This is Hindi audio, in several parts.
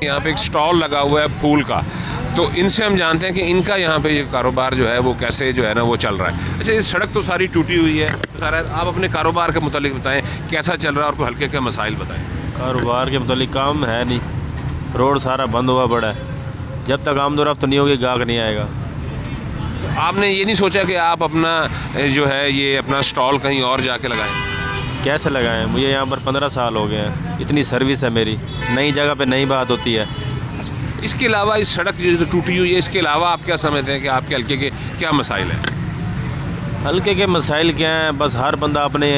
यहाँ पे एक स्टॉल लगा हुआ है फूल का, तो इनसे हम जानते हैं कि इनका यहाँ पे ये कारोबार जो है वो कैसे जो है ना वो चल रहा है। अच्छा, ये सड़क तो सारी टूटी हुई है, सारा आप अपने कारोबार के मुतालिक बताएं कैसा चल रहा है और कोई हल्के के मसाइल बताएं। कारोबार के मुतालिक काम है नहीं, रोड सारा बंद हुआ पड़ा है, जब तक आमदोरफ्त नहीं होगी गाहक नहीं आएगा। तो आपने ये नहीं सोचा कि आप अपना जो है ये अपना स्टॉल कहीं और जाके लगाएं? कैसे लगाएं, मुझे यहाँ पर 15 साल हो गए हैं, इतनी सर्विस है मेरी, नई जगह पे नई बात होती है। इसके अलावा इस सड़क जो टूटी हुई है, इसके अलावा आप क्या समझते हैं कि आपके हल्के के क्या मसाइल हैं? हल्के के मसाइल क्या हैं, बस हर बंदा अपने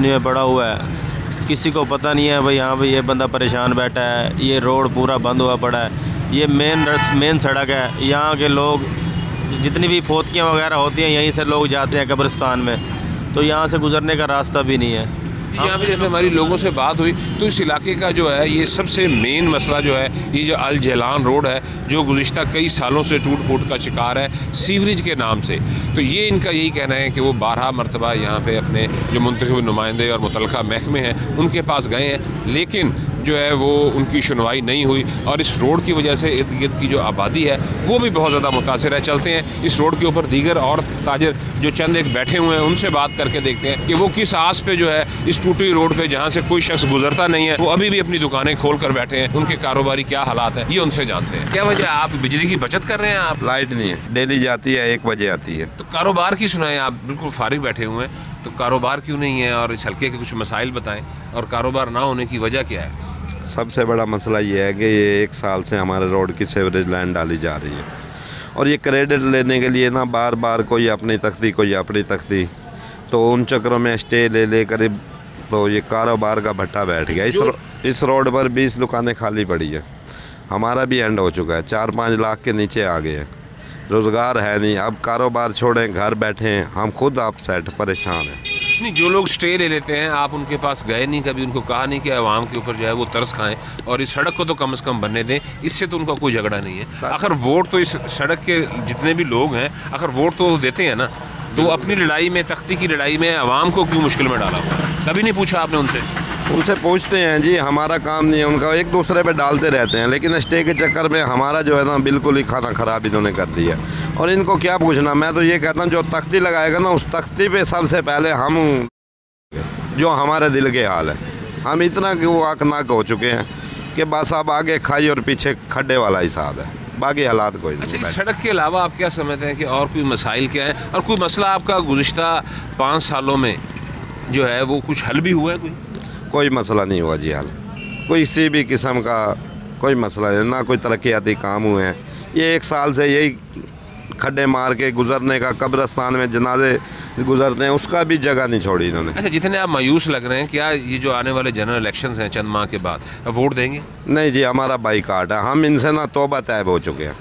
में पड़ा हुआ है, किसी को पता नहीं है भाई हाँ भाई ये बंदा परेशान बैठा है, ये रोड पूरा बंद हुआ पड़ा है, ये मेन सड़क है, यहाँ के लोग जितनी भी फोतकियाँ वगैरह होती हैं यहीं से लोग जाते हैं कब्रिस्तान में, तो यहाँ से गुजरने का रास्ता भी नहीं है। यहाँ पे जैसे हमारी लोगों से बात हुई तो इस इलाके का जो है ये सबसे मेन मसला जो है ये जो अल जलान रोड है, जो गुज़िश्ता कई सालों से टूट फूट का शिकार है सीवरेज के नाम से। तो ये इनका यही कहना है कि वो 12 मरतबा यहाँ पे अपने जो मुंतखब नुमाइंदे और मुतल्लिका महकमे हैं उनके पास गए हैं, लेकिन जो है वो उनकी सुनवाई नहीं हुई और इस रोड की वजह से इर्द गिर्द की जो आबादी है वो भी बहुत ज़्यादा मुतासिर है। चलते हैं इस रोड के ऊपर दीगर और ताजर जो चंद एक बैठे हुए हैं उनसे बात करके देखते हैं कि वो किस आस पे जो है इस टूटी रोड पे जहाँ से कोई शख्स गुजरता नहीं है वो अभी भी अपनी दुकानें खोल कर बैठे हैं, उनके कारोबारी क्या हालात है ये उनसे जानते हैं। क्या वजह, आप बिजली की बचत कर रहे हैं? आप लाइट नहीं है, डेली जाती है 1 बजे आती है। तो कारोबार की सुनाएं, आप बिल्कुल फारिग बैठे हुए हैं, तो कारोबार क्यों नहीं है और इस हल्के के कुछ मसाइल बताएं और कारोबार ना होने की वजह क्या है? सबसे बड़ा मसला ये है कि ये 1 साल से हमारे रोड की सीवरेज लाइन डाली जा रही है और ये क्रेडिट लेने के लिए ना बार बार कोई अपनी तख्ती, तो उन चक्रों में स्टे ले करीब तो ये कारोबार का भट्टा बैठ गया। इस रोड पर 20 दुकानें खाली पड़ी है, हमारा भी एंड हो चुका है, 4-5 लाख के नीचे आ गए हैं, रोज़गार है नहीं, अब कारोबार छोड़ें घर बैठे हैं, हम खुद आप सेट परेशान हैं। नहीं, जो लोग स्टे ले लेते हैं आप उनके पास गए नहीं, कभी उनको कहा नहीं कि आवाम के ऊपर जो है वो तरस खाएं और इस सड़क को तो कम से कम बनने दें, इससे तो उनका कोई झगड़ा नहीं है। आखिर वोट तो इस सड़क के जितने भी लोग हैं आखिर वोट तो देते हैं ना, तो अपनी लड़ाई में, तख्ती की लड़ाई में आवाम को क्यों मुश्किल में डाला हुआ? कभी नहीं पूछा आपने उनसे? उनसे पूछते हैं जी, हमारा काम नहीं है, उनका एक दूसरे पे डालते रहते हैं, लेकिन स्टे के चक्कर में हमारा जो है ना बिल्कुल ही खाना ख़राब इन्होंने कर दिया। और इनको क्या पूछना, मैं तो ये कहता हूँ जो तख्ती लगाएगा ना उस तख्ती पे सबसे पहले हम, जो हमारे दिल के हाल है, हम इतना कि वो आकनाक हो चुके हैं कि बस अब आगे खाई और पीछे खड्डे वाला हिसाब है, बाकी हालात कोई नहीं। अच्छा, इस सड़क के अलावा आप क्या समझते हैं कि और कोई मसाइल क्या है और कोई मसला आपका गुज़िश्ता 5 सालों में जो है वो कुछ हल भी हुआ है? कोई मसला नहीं हुआ जी हल, कोई किसी भी किस्म का कोई मसला नहीं, ना कोई तरक्याती काम हुए हैं। ये 1 साल से यही खड्डे मार के गुजरने का, कब्रिस्तान में जनाजे गुजरते हैं उसका भी जगह नहीं छोड़ी इन्होंने। अच्छा, जितने आप मायूस लग रहे हैं, क्या ये जो आने वाले जनरल इलेक्शंस हैं चंद माह के बाद, अब वोट देंगे? नहीं जी, हमारा बाईकाट है, हम इनसे ना तौबा तैब हो चुके हैं।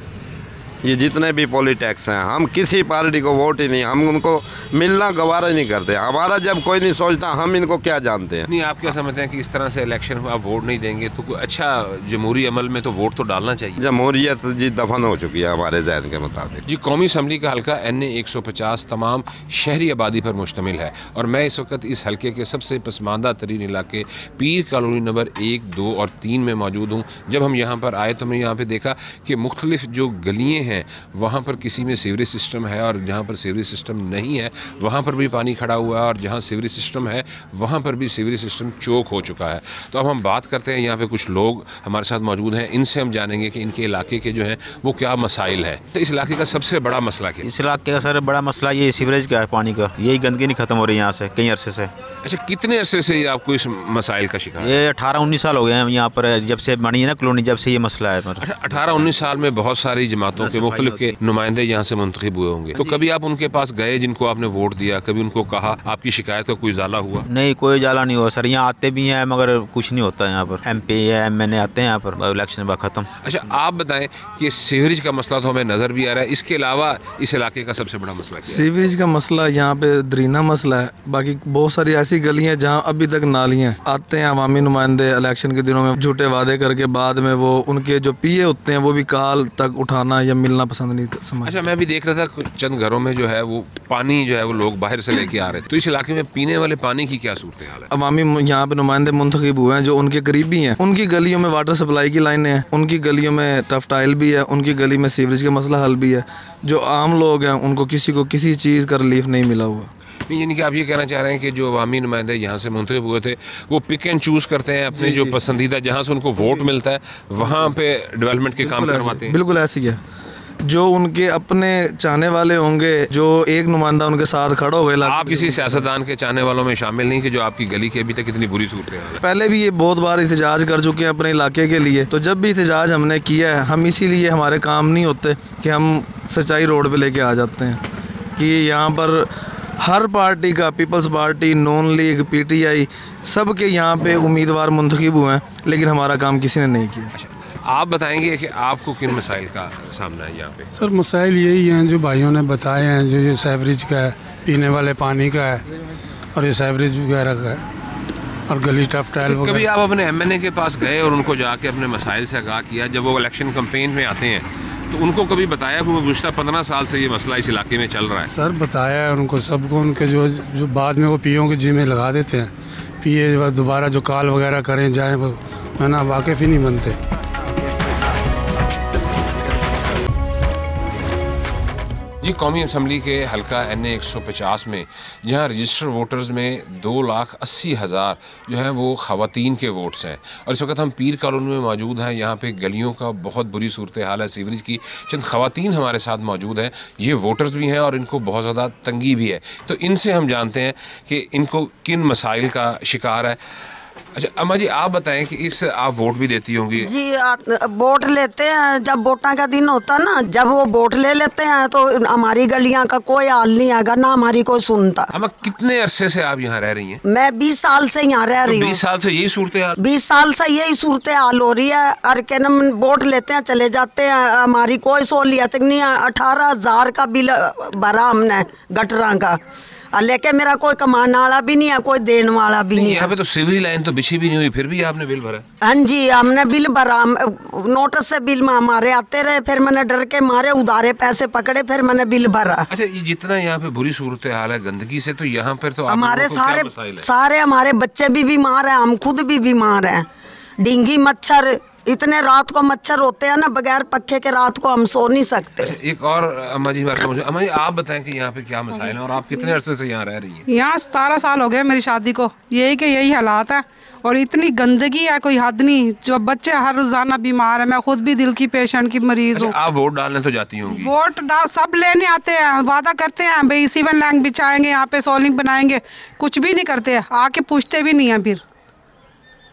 ये जितने भी पॉलिटिक्स हैं हम किसी पार्टी को वोट ही नहीं, हम उनको मिलना गवारा नहीं करते, हमारा जब कोई नहीं सोचता हम इनको क्या जानते हैं। नहीं, आप क्या समझते हैं कि इस तरह से इलेक्शन में आप वोट नहीं देंगे तो कोई अच्छा जमहूरी अमल में तो वोट तो डालना चाहिए? जमहूरियत जी दफन हो चुकी है हमारे जहन के मुताबिक। जी, कौमी असम्बली का हल्का NA 150 तमाम शहरी आबादी पर मुश्तमिल है और मैं इस वक्त इस हल्के के सबसे पसमानदा तरीन इलाके पीर कॉलोनी नंबर 1, 2 और 3 में मौजूद हूँ। जब हम यहाँ पर आए तो हमने यहाँ पर देखा कि मुख्तलिफ जो गलियाँ हैं वहाँ पर किसी में सीवरेज सिस्टम है और जहाँ पर सीवरेज सिस्टम नहीं है वहाँ पर भी पानी खड़ा हुआ है और जहाँ सीवरेज सिस्टम है वहाँ पर भी सीवरेज सिस्टम चोक हो चुका है। तो अब हम बात करते हैं, यहाँ पे कुछ लोग हमारे साथ मौजूद हैं, इनसे हम जानेंगे कि इनके इलाके के जो हैं वो क्या मसाइल है। तो इस इलाके का सबसे बड़ा मसला क्या है? इस इलाके का सर बड़ा मसला ये सीवरेज का है, पानी का, यही गंदगी नहीं खत्म हो रही यहाँ से कई अरसे से। अच्छा, कितने अरसे से आपको इस मसाइल का शिकार? ये 18-19 साल हो गए हैं यहाँ पर, जब से बनी है ना कॉलोनी, जब से ये मसला है। 18-19 साल में बहुत सारी जमातों के मुख्तलिफ के नुमाइंदे यहाँ से मुंतखब हुए होंगे, तो कभी आप उनके पास गए जिनको आपने वोट दिया, कभी उनको कहा, आपकी शिकायत का कोई जाला हुआ? नहीं, कोई जाला नहीं हुआ सर, यहाँ आते भी हैं मगर कुछ नहीं होता यहाँ पर। MP या MNA आते हैं यहाँ पर, इलेक्शन बार खत्म। अच्छा, आप बताएं कि सीवरेज का मसला तो हमें नज़र भी आ रहा है, इसके अलावा इस इलाके का सबसे बड़ा मसला क्या है? सीवरेज का मसला यहाँ पे दरीना मसला है, बाकी बहुत सारी ऐसी गलियाँ जहाँ अभी तक नालियाँ आते हैं अवामी नुमाइंदे इलेक्शन के दिनों में झूठे वादे करके बाद में वो उनके जो PA होते हैं वो भी काल तक उठाना या मिलना पसंद नहीं समझ। अच्छा, मैं भी देख रहा था चंद घरों में जो है वो पानी जो है वो लोग बाहर से लेके आ रहे थे, तो इस इलाके में पीने वाले पानी की क्या सूरत हाल है? अवामी यहाँ पे नुमाइंदे मुंतखब हुए हैं जो उनके करीबी हैं, उनकी गलियों में वाटर सप्लाई की लाइनें हैं, उनकी गलियों में टफ टाइल भी है, उनकी गली में सीवरेज का मसला हल भी है। जो आम लोग हैं उनको किसी को किसी चीज़ का रिलीफ नहीं मिला हुआ। यानी कि आप ये कहना चाह रहे हैं कि जो अवामी नुमाइंदे यहाँ से मुंतखब हुए थे वो पिक एंड चूज़ करते हैं अपने जो पसंदीदा, जहाँ से उनको वोट मिलता है वहाँ पे डेवलपमेंट के काम करवाते हैं? बिल्कुल ऐसी है। जो उनके अपने चाहने वाले होंगे, जो एक नुमाइंदा उनके साथ खड़ा हो गए। आप किसी सियासतदान के चाहने वालों में शामिल नहीं कि जो आपकी गली की अभी तक इतनी बुरी सूरत है? पहले भी ये बहुत बार एहतजाज कर चुके हैं अपने इलाके के लिए, तो जब भी एहतजाज हमने किया है, हम इसीलिए हमारे काम नहीं होते कि हम सच्चाई रोड पे लेके आ जाते हैं कि यहाँ पर हर पार्टी का, पीपल्स पार्टी, नून लीग, पीटीआई, सब के यहाँ पे उम्मीदवार मुंतखब हुए हैं, लेकिन हमारा काम किसी ने नहीं किया। आप बताएंगे कि आपको किन मसाइल का सामना है यहाँ पे? सर मसाइल यही हैं जो भाइयों ने बताए हैं, जो ये सेवरेज का है, पीने वाले पानी का है और ये सेवरेज वगैरह का है और गली टफ टाइल वगैरह। कभी आप अपने एमएनए के पास गए और उनको जाके अपने मसाइल से आगाह किया? जब वो इलेक्शन कैंपेन में आते हैं तो उनको कभी बताया कि गुज़श्ता 15 साल से ये मसला इस इलाके में चल रहा है? सर बताया है उनको सबको, उनके जो बाद में वो पीओ के जिम्मे लगा देते हैं, पीए दोबारा जो कॉल वगैरह करें जाएँ वो है ना, वाकिफ़ ही नहीं बनते। जी, कौमी असम्बली के हल्का NA 150 में जहाँ रजिस्टर वोटर्स में 2,80,000 जो है वो ख़वातीन के वोट्स हैं, और इस वक्त हम पीर कॉलोनी में मौजूद हैं। यहाँ पे गलियों का बहुत बुरी सूरत हाल है, सीवरेज की। चंद ख़वातीन हमारे साथ मौजूद हैं, ये वोटर्स भी हैं और इनको बहुत ज़्यादा तंगी भी है, तो इनसे हम जानते हैं कि इनको किन मसाइल का शिकार है। अच्छा अम्मा जी, आप बताएं कि इस आप वोट भी देती होंगी? जी, वोट लेते हैं। जब वोटा का दिन होता ना, जब वो वोट ले लेते हैं तो हमारी गलियां का कोई हाल नहीं आएगा, ना हमारी कोई सुनता। अम्मा, कितने अरसे से आप यहाँ रह रही हैं? मैं 20 साल से यहाँ रह रही हूँ। 20 साल से यही सूरत हाल? 20 साल से यही सूरत हाल हो रही है। और क्या नाम, वोट लेते हैं चले जाते हैं, हमारी कोई सहूलियत नहीं है। 18,000 का बिल भरा हमने गटरा का, लेके मेरा कोई कमाने वाला भी नहीं है, कोई देने वाला भी नहीं है। यहाँ पे तो सीवरेज लाइन तो बिछी भी नहीं हुई, फिर भी आपने बिल भरा? हाँ जी, हमने बिल भरा। नोटिस से बिल में हमारे आते रहे, फिर मैंने डर के मारे उधारे पैसे पकड़े, फिर मैंने बिल भरा। अच्छा, ये जितना यहाँ पे बुरी सूरत हाल है गंदगी से, तो यहाँ पर तो हमारे सारे हमारे बच्चे भी बीमार हैं, हम खुद भी बीमार हैं। डेंगू मच्छर, इतने रात को मच्छर होते हैं ना, बगैर पक्खे के रात को हम सो नहीं सकते। एक और अम्मा जी, अम्मा जी आप बताएं कि यहाँ पे क्या मसाइल हैं और आप कितने अरसे से यहाँ रह रही हैं? यहाँ 17 साल हो गए मेरी शादी को। यही हालात है और इतनी गंदगी है, कोई हद नहीं। जो बच्चे हर रोजाना बीमार है, मैं खुद भी दिल की पेशेंट की मरीज हूँ। आप वोट डालने तो जाती होंगी? वोट सब लेने आते हैं, वादा करते हैं भाई सीवन लैंग बिछाएंगे, यहाँ पे सोलिंग बनाएंगे, कुछ भी नहीं करते, आके पूछते भी नहीं है। फिर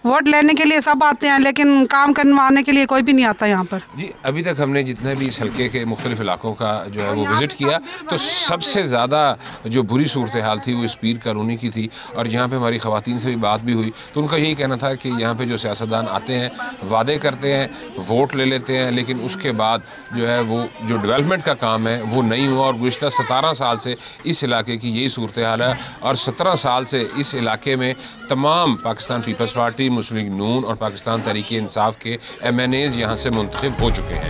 वोट लेने के लिए सब आते हैं, लेकिन काम करवाने के लिए कोई भी नहीं आता यहाँ पर। जी, अभी तक हमने जितने भी इस हल्के के मुख्तलिफ इलाकों का जो है वो विज़िट किया, तो सबसे ज़्यादा जो बुरी सूरत हाल थी वो इस पीर कॉलोनी की थी। और यहाँ पे हमारी ख़वातीन से भी बात भी हुई, तो उनका यही कहना था कि यहाँ पे जो सियासतदान आते हैं, वादे करते हैं, वोट ले लेते हैं, लेकिन उसके बाद जो है वो जो डेवलपमेंट का काम है वो नहीं हुआ। और गुज़श्ता 17 साल से इस इलाके की यही सूरत हाल है, और 17 साल से इस इलाके में तमाम पाकिस्तान पीपल्स पार्टी, मुस्लिम लीग नून और पाकिस्तान तहरीक इंसाफ के MNAs यहाँ से मुंतखब हो चुके हैं।